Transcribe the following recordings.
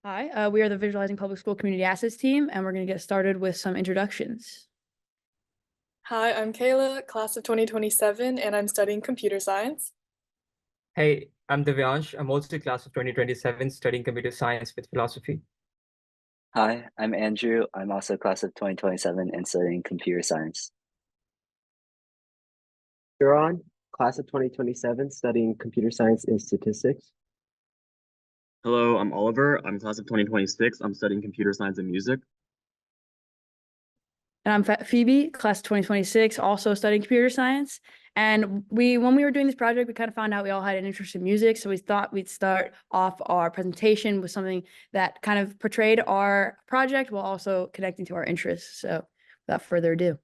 Hi, we are the Visualizing Public School Community Assets team, and we're going to get started with some introductions. Hi, I'm Kayla, class of 2027, and I'm studying computer science. Hey, I'm Divyansh. I'm also class of 2027 studying computer science with philosophy. Hi, I'm Andrew. I'm also class of 2027 and studying computer science. Durham, class of 2027, studying computer science and statistics. Hello, I'm Oliver. I'm class of 2026. I'm studying computer science and music. And I'm Phoebe, class of 2026, also studying computer science. And when we were doing this project, we kind of found out we all had an interest in music. So we thought we'd start off our presentation with something that kind of portrayed our project while also connecting to our interests. So without further ado.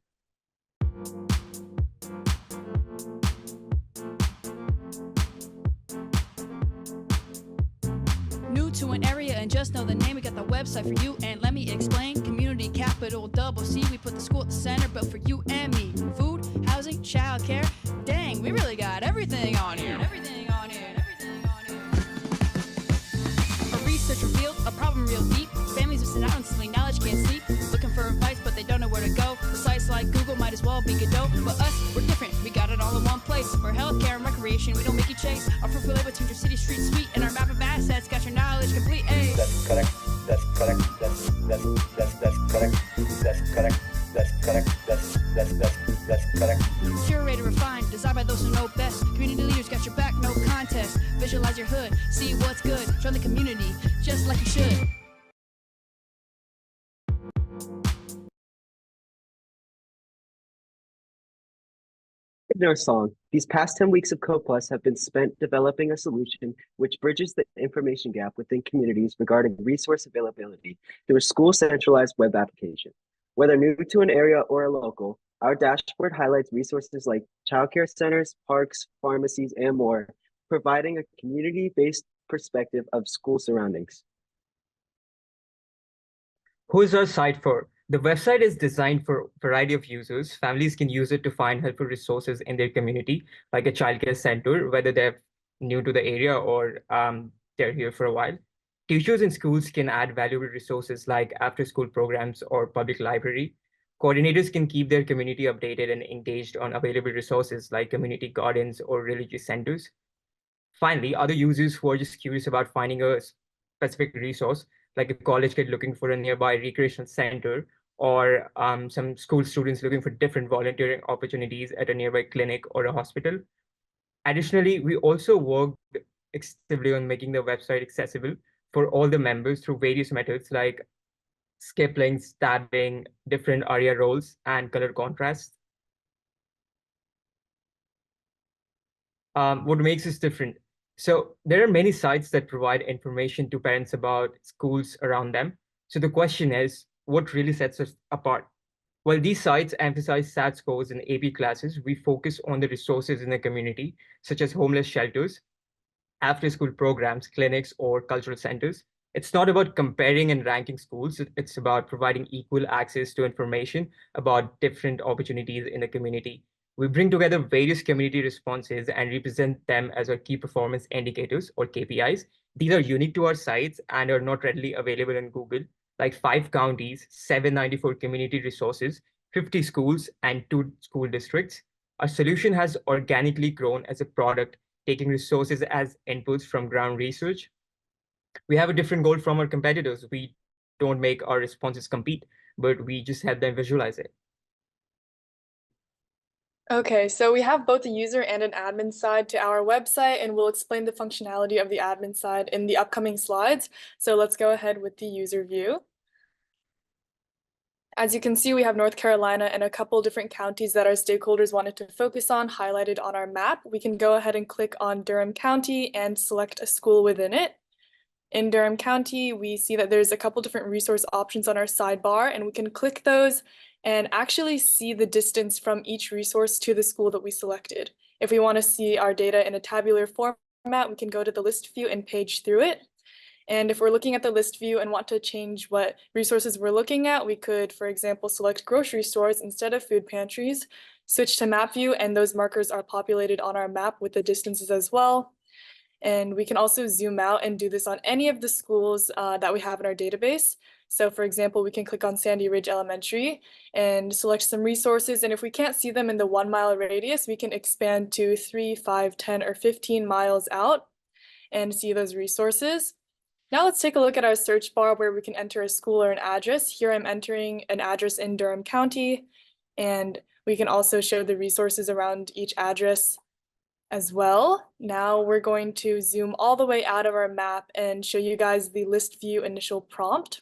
New to an area and just know the name, we got the website for you, and let me explain. Community capital double C, we put the school at the center, but for you and me. Food, housing, childcare, dang, we really got everything on here. Everything on here, everything on here. A research revealed a problem real deep. Families missing out on silly knowledge, can't sleep. Looking for advice, but they don't know where to go. The sites like Google might as well be Godot. But us, we're different, we got it all in one place. For healthcare and recreation, we don't make you chase. Our fruitful labor tunes your city street sweet, and our map of assets got your knowledge complete. Ay. That's correct. That's correct. That's correct. That's correct. That's correct. That's correct. Curated, refined, designed by those who know best. Community leaders got your back, no contest. Visualize your hood, see what's good. Join the community, just like you should. Our song. These past 10 weeks of CoPlus have been spent developing a solution which bridges the information gap within communities regarding resource availability through a school centralized web application. Whether new to an area or a local, our dashboard highlights resources like childcare centers, parks, pharmacies, and more, providing a community-based perspective of school surroundings. Who is our site for? The website is designed for a variety of users. Families can use it to find helpful resources in their community, like a childcare center, whether they're new to the area or they're here for a while. Teachers in schools can add valuable resources like after-school programs or public library. Coordinators can keep their community updated and engaged on available resources like community gardens or religious centers. Finally, other users who are just curious about finding a specific resource, like a college kid looking for a nearby recreational center, or some school students looking for different volunteering opportunities at a nearby clinic or a hospital. Additionally, we also worked extensively on making the website accessible for all the members through various methods like skip links, tabbing, different ARIA roles, and color contrast. What makes us different? So there are many sites that provide information to parents about schools around them. So the question is, what really sets us apart? While these sites emphasize SAT scores in AP classes, we focus on the resources in the community, such as homeless shelters, after-school programs, clinics, or cultural centers. It's not about comparing and ranking schools. It's about providing equal access to information about different opportunities in the community. We bring together various community responses and represent them as our key performance indicators, or KPIs. These are unique to our sites and are not readily available in Google, like 5 counties, 794 community resources, 50 schools, and 2 school districts. Our solution has organically grown as a product, taking resources as inputs from ground research. We have a different goal from our competitors. We don't make our responses compete, but we just help them visualize it. Okay, so we have both a user and an admin side to our website, and we'll explain the functionality of the admin side in the upcoming slides. So let's go ahead with the user view. As you can see, we have North Carolina and a couple different counties that our stakeholders wanted to focus on highlighted on our map. We can go ahead and click on Durham County and select a school within it. In Durham County, we see that there's a couple different resource options on our sidebar, and we can click those and actually see the distance from each resource to the school that we selected. If we want to see our data in a tabular format, we can go to the list view and page through it. And if we're looking at the list view and want to change what resources we're looking at, we could, for example, select grocery stores instead of food pantries, switch to map view, and those markers are populated on our map with the distances as well. And we can also zoom out and do this on any of the schools that we have in our database. So for example, we can click on Sandy Ridge Elementary and select some resources. And if we can't see them in the 1 mile radius, we can expand to 3, 5, 10, or 15 miles out and see those resources. Now let's take a look at our search bar where we can enter a school or an address. Here I'm entering an address in Durham County, and we can also show the resources around each address as well. Now we're going to zoom all the way out of our map and show you guys the list view initial prompt.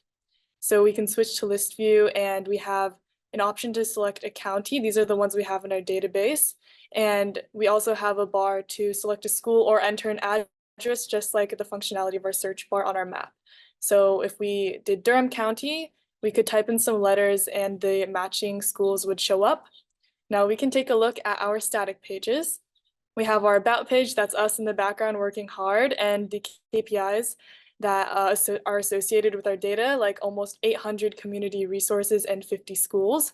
So we can switch to list view and we have an option to select a county. These are the ones we have in our database. And we also have a bar to select a school or enter an address, just like the functionality of our search bar on our map. So if we did Durham County, we could type in some letters and the matching schools would show up. Now we can take a look at our static pages. We have our about page, that's us in the background working hard, and the KPIs that are associated with our data, like almost 800 community resources and 50 schools.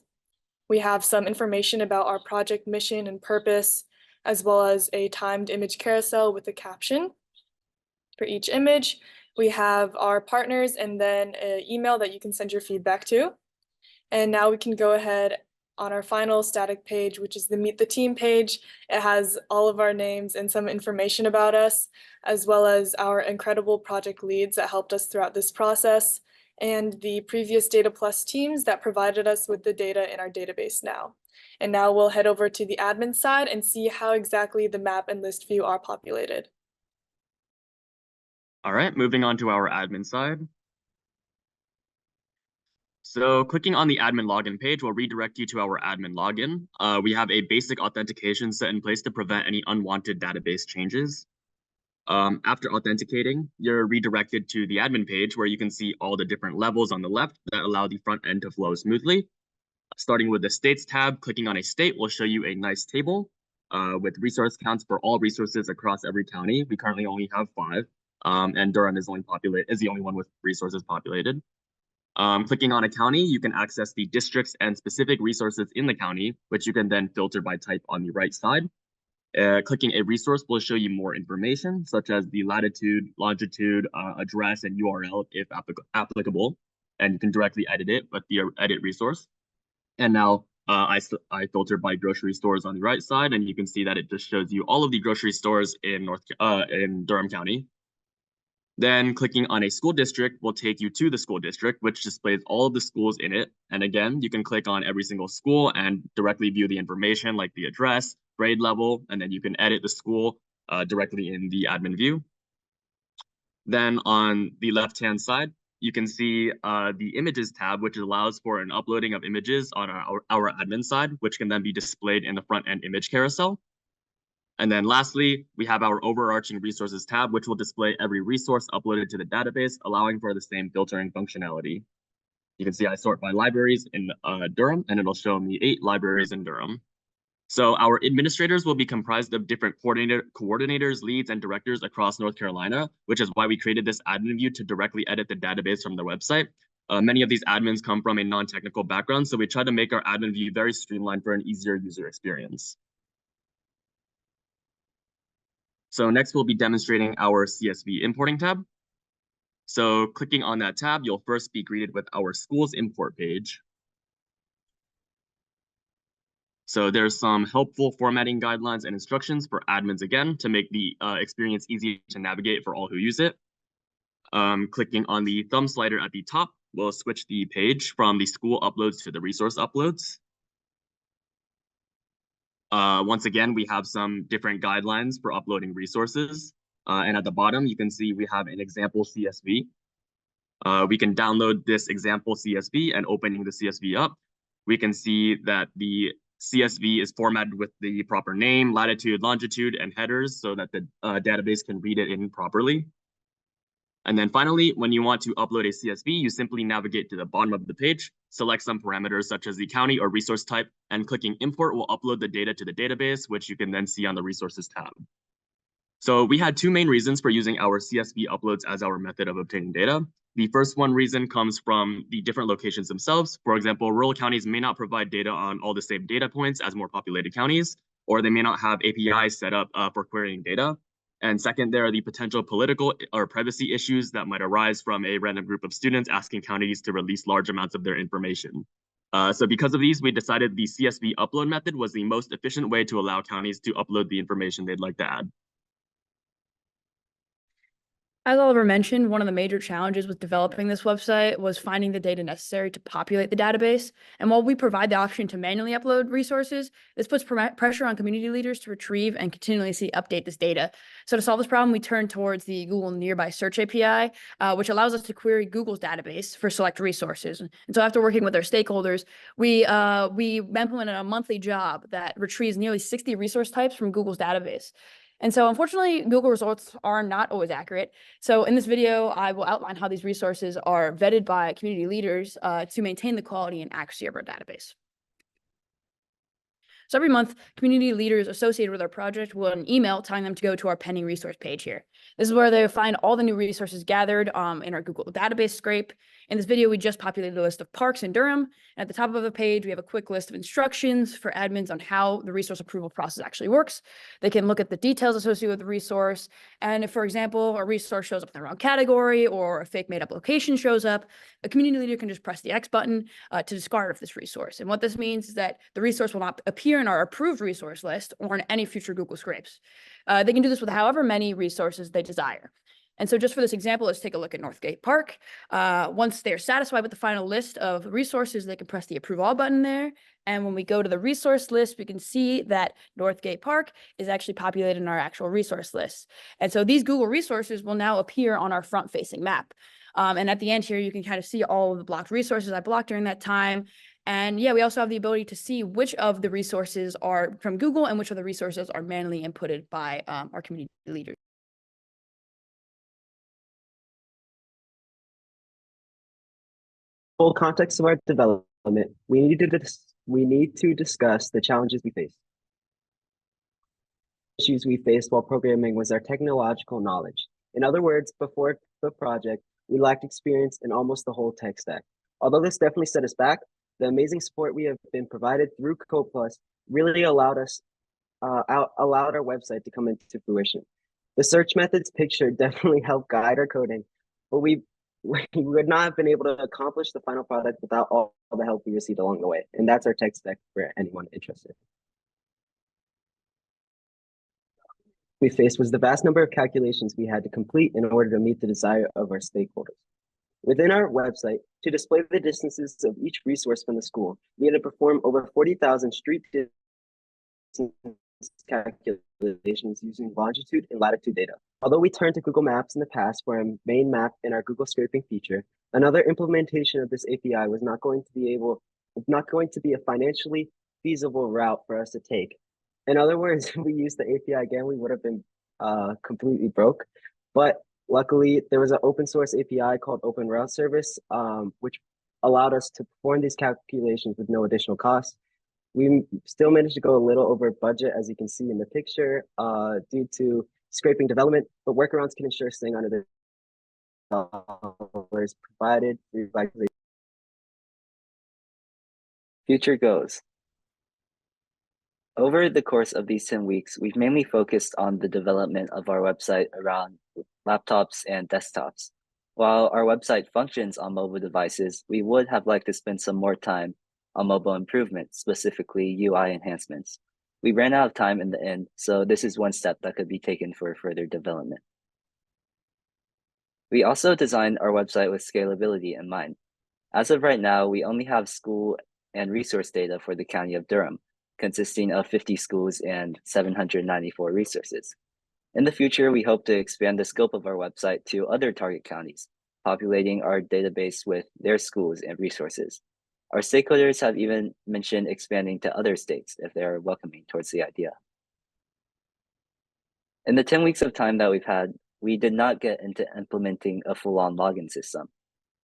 We have some information about our project mission and purpose, as well as a timed image carousel with a caption for each image. We have our partners and then an email that you can send your feedback to. And now we can go ahead on our final static page, which is the Meet the Team page. It has all of our names and some information about us, as well as our incredible project leads that helped us throughout this process, and the previous Data Plus teams that provided us with the data in our database now. And now we'll head over to the admin side and see how exactly the map and list view are populated. All right, moving on to our admin side. So clicking on the admin login page will redirect you to our admin login. We have a basic authentication set in place to prevent any unwanted database changes. After authenticating, you're redirected to the admin page where you can see all the different levels on the left that allow the front end to flow smoothly. Starting with the States tab, clicking on a state will show you a nice table with resource counts for all resources across every county. We currently only have 5, and Durham is the only one with resources populated. Clicking on a county, you can access the districts and specific resources in the county, which you can then filter by type on the right side. Clicking a resource will show you more information, such as the latitude, longitude, address, and URL if applicable, and you can directly edit it with the edit resource. And now I filtered by grocery stores on the right side, and you can see that it just shows you all of the grocery stores in Durham County. Then clicking on a school district will take you to the school district, which displays all of the schools in it. And again, you can click on every single school and directly view the information like the address, grade level, and then you can edit the school directly in the admin view. Then on the left-hand side, you can see the images tab, which allows for an uploading of images on our admin side, which can then be displayed in the front-end image carousel. And then lastly, we have our overarching resources tab, which will display every resource uploaded to the database, allowing for the same filtering functionality. You can see I sort by libraries in Durham, and it'll show me 8 libraries in Durham. So our administrators will be comprised of different coordinators, leads, and directors across North Carolina, which is why we created this admin view to directly edit the database from their website. Many of these admins come from a non-technical background, so we try to make our admin view very streamlined for an easier user experience. So next we'll be demonstrating our CSV importing tab. So clicking on that tab, you'll first be greeted with our schools import page. So there's some helpful formatting guidelines and instructions for admins again to make the experience easy to navigate for all who use it. Clicking on the thumb slider at the top will switch the page from the school uploads to the resource uploads. Once again, we have some different guidelines for uploading resources. And at the bottom, you can see we have an example CSV. We can download this example CSV, and opening the CSV up, we can see that the CSV is formatted with the proper name, latitude, longitude, and headers so that the database can read it in properly. And then finally, when you want to upload a CSV, you simply navigate to the bottom of the page, select some parameters such as the county or resource type, and clicking import will upload the data to the database, which you can then see on the resources tab. So we had 2 main reasons for using our CSV uploads as our method of obtaining data. The first one reason comes from the different locations themselves. For example, rural counties may not provide data on all the same data points as more populated counties, or they may not have APIs set up for querying data. And second, there are the potential political or privacy issues that might arise from a random group of students asking counties to release large amounts of their information. So because of these, we decided the CSV upload method was the most efficient way to allow counties to upload the information they'd like to add. As Oliver mentioned, one of the major challenges with developing this website was finding the data necessary to populate the database. And while we provide the option to manually upload resources, this puts pressure on community leaders to retrieve and continuously update this data. So to solve this problem, we turned towards the Google Nearby Search API, which allows us to query Google's database for select resources. And so after working with our stakeholders, we implemented a monthly job that retrieves nearly 60 resource types from Google's database. And so unfortunately, Google results are not always accurate. So in this video, I will outline how these resources are vetted by community leaders to maintain the quality and accuracy of our database. So every month, community leaders associated with our project will get an email telling them to go to our pending resource page here. This is where they find all the new resources gathered in our Google database scrape. In this video, we just populated a list of parks in Durham. And at the top of the page, we have a quick list of instructions for admins on how the resource approval process actually works. They can look at the details associated with the resource. And if, for example, a resource shows up in the wrong category or a fake made-up location shows up, a community leader can just press the X button to discard of this resource. And what this means is that the resource will not appear in our approved resource list or in any future Google scrapes. They can do this with however many resources they desire. And so just for this example, let's take a look at Northgate Park. Once they're satisfied with the final list of resources, they can press the Approve All button there. And when we go to the resource list, we can see that Northgate Park is actually populated in our actual resource list. And so these Google resources will now appear on our front-facing map. And at the end here, you can kind of see all of the blocked resources I blocked during that time. And yeah, we also have the ability to see which of the resources are from Google and which of the resources are manually inputted by our community leaders. Full context of our development, we need to discuss the challenges we face. Issues we faced while programming was our technological knowledge. In other words, before the project, we lacked experience in almost the whole tech stack. Although this definitely set us back, the amazing support we have been provided through Code Plus really allowed our website to come into fruition. The search methods pictured definitely helped guide our coding, but we would not have been able to accomplish the final product without all the help we received along the way. And that's our tech stack for anyone interested. We faced was the vast number of calculations we had to complete in order to meet the desire of our stakeholders. Within our website, to display the distances of each resource from the school, we had to perform over 40,000 street distance calculations using longitude and latitude data. Although we turned to Google Maps in the past for a main map in our Google scraping feature, another implementation of this API was not going to be a financially feasible route for us to take. In other words, if we used the API again, we would have been completely broke. But luckily, there was an open source API called Open Route Service, which allowed us to perform these calculations with no additional cost. We still managed to go a little over budget, as you can see in the picture, due to scraping development, but workarounds can ensure staying under the dollars provided through Future goals. Over the course of these 10 weeks, we've mainly focused on the development of our website around laptops and desktops. While our website functions on mobile devices, we would have liked to spend some more time on mobile improvements, specifically UI enhancements. We ran out of time in the end, so this is one step that could be taken for further development. We also designed our website with scalability in mind. As of right now, we only have school and resource data for the County of Durham, consisting of 50 schools and 794 resources. In the future, we hope to expand the scope of our website to other target counties, populating our database with their schools and resources. Our stakeholders have even mentioned expanding to other states if they are welcoming towards the idea. In the 10 weeks of time that we've had, we did not get into implementing a full-on login system.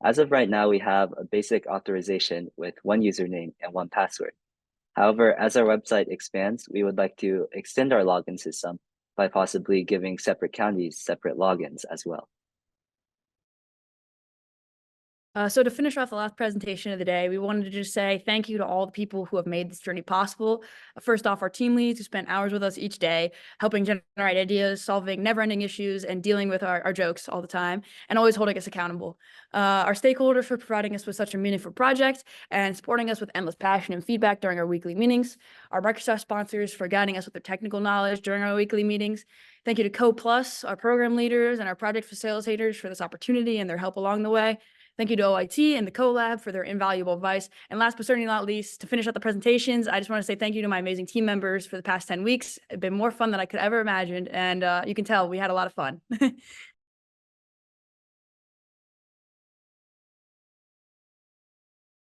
As of right now, we have a basic authorization with one username and one password. However, as our website expands, we would like to extend our login system by possibly giving separate counties separate logins as well. So to finish off the last presentation of the day, we wanted to just say thank you to all the people who have made this journey possible. First off, our team leads who spent hours with us each day, helping generate ideas, solving never-ending issues, and dealing with our jokes all the time, and always holding us accountable. Our stakeholders for providing us with such a meaningful project and supporting us with endless passion and feedback during our weekly meetings. Our Microsoft sponsors for guiding us with their technical knowledge during our weekly meetings. Thank you to CoPlus, our program leaders, and our project facilitators for this opportunity and their help along the way. Thank you to OIT and the CoLab for their invaluable advice. And last but certainly not least, to finish out the presentations, I just want to say thank you to my amazing team members for the past 10 weeks. It's been more fun than I could ever imagined. And you can tell we had a lot of fun.